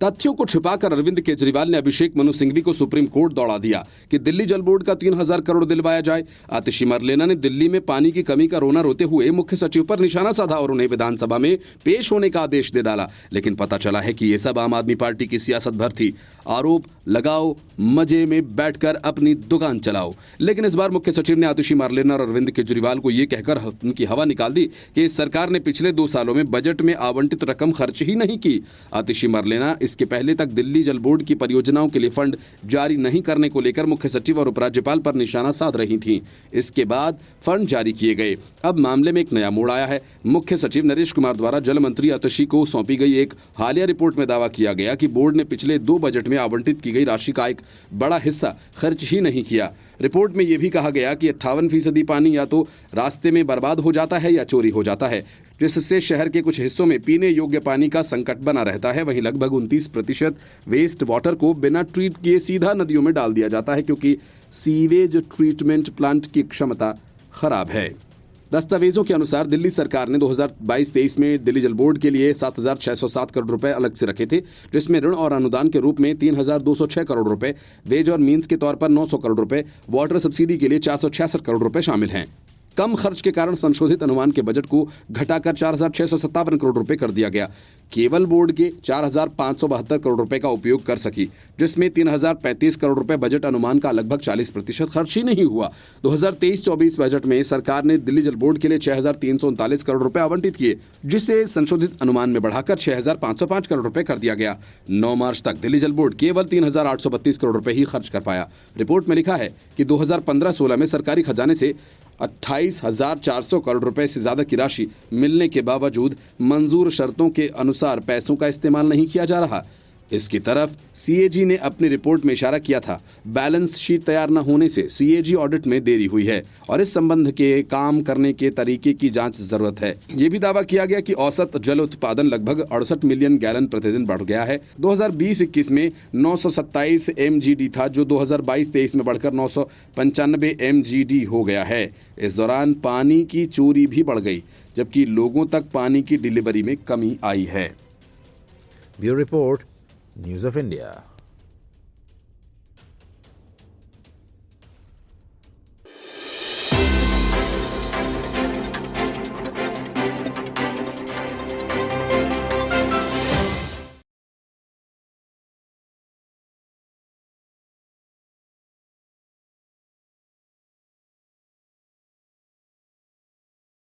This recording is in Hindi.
तथ्यों को छिपाकर अरविंद केजरीवाल ने अभिषेक मनु सिंघवी को सुप्रीम कोर्ट दौड़ा दिया कि दिल्ली जल बोर्ड का 3000 करोड़ दिलवाया जाए। आतिशी मरलेना ने दिल्ली में पानी की कमी का रोना रोते हुए मुख्य सचिव पर निशाना साधा और उन्हें विधानसभा में पेश होने का आदेश दे डाला। लेकिन पता चला है कि ये सब आम आदमी पार्टी की सियासत भर थी। आरोप लगाओ, मजे में बैठकर अपनी दुकान चलाओ। लेकिन इस बार मुख्य सचिव ने आतिशी मरलेना और अरविंद केजरीवाल को यह कहकर उनकी हवा निकाल दी कि इस सरकार ने पिछले 2 सालों में बजट में आवंटित रकम खर्च ही नहीं की। आतिशी मरलेना इसके पहले तक दिल्ली जल बोर्ड की परियोजनाओं के लिए फंड जारी नहीं करने को लेकर मुख्य सचिव और उपराज्यपाल पर निशाना साध रही थीं। इसके बाद फंड जारी किए गए। अब मामले में एक नया मोड़ आया है। मुख्य सचिव नरेश कुमार द्वारा जल मंत्री आतिशी को सौंपी गई एक हालिया रिपोर्ट में दावा किया गया कि बोर्ड ने पिछले 2 बजट में आवंटित की गई राशि का एक बड़ा हिस्सा खर्च ही नहीं किया। रिपोर्ट में यह भी कहा गया कि 58% पानी या तो रास्ते में बर्बाद हो जाता है या चोरी हो जाता है, जिससे शहर के कुछ हिस्सों में पीने योग्य पानी का संकट बना रहता है। वहीं लगभग 29% वेस्ट वाटर को बिना ट्रीट किए सीधा नदियों में डाल दिया जाता है, क्योंकि सीवेज ट्रीटमेंट प्लांट की क्षमता खराब है। दस्तावेजों के अनुसार दिल्ली सरकार ने 2022-23 में दिल्ली जल बोर्ड के लिए 7,607 करोड़ रुपए अलग से रखे थे, जिसमें ऋण और अनुदान के रूप में 3,206 करोड़ रुपए, वेज और मीन्स के तौर पर 900 करोड़ रुपए, वाटर सब्सिडी के लिए 466 करोड़ रुपए शामिल हैं। कम खर्च के कारण संशोधित अनुमान के बजट को घटाकर 4,657 करोड़ रुपए कर दिया गया। केवल बोर्ड के 4,572 करोड़ रुपए का उपयोग कर सकी, जिसमें 3,035 करोड़ रुपए बजट अनुमान का लगभग 40% खर्च ही नहीं हुआ। 2023-24 बजट में सरकार ने दिल्ली जल बोर्ड के लिए 6,339 करोड़ रुपए आवंटित किए, जिसे संशोधित अनुमान में बढ़ाकर 6,505 करोड़ रुपए कर दिया गया। 9 मार्च तक दिल्ली जल बोर्ड केवल 3,832 करोड़ रुपए ही खर्च कर पाया। रिपोर्ट में लिखा है कि 2015-16 में सरकारी खजाने से 28,400 करोड़ रुपए से ज्यादा की राशि मिलने के बावजूद मंजूर शर्तों के अनुसार पैसों का इस्तेमाल नहीं किया जा रहा। इसकी तरफ सीएजी ने अपनी रिपोर्ट में इशारा किया था। बैलेंस शीट तैयार न होने से सीएजी ऑडिट में देरी हुई है और इस संबंध के काम करने के तरीके की जांच जरूरत है। ये भी दावा किया गया कि औसत जल उत्पादन लगभग 68 मिलियन गैलन प्रतिदिन बढ़ गया है। 2020-21 में 927 MGD था, जो 2022-23 में बढ़कर 995 MGD हो गया है। इस दौरान पानी की चोरी भी बढ़ गई, जबकि लोगों तक पानी की डिलीवरी में कमी आई है। Bureau report, news of India.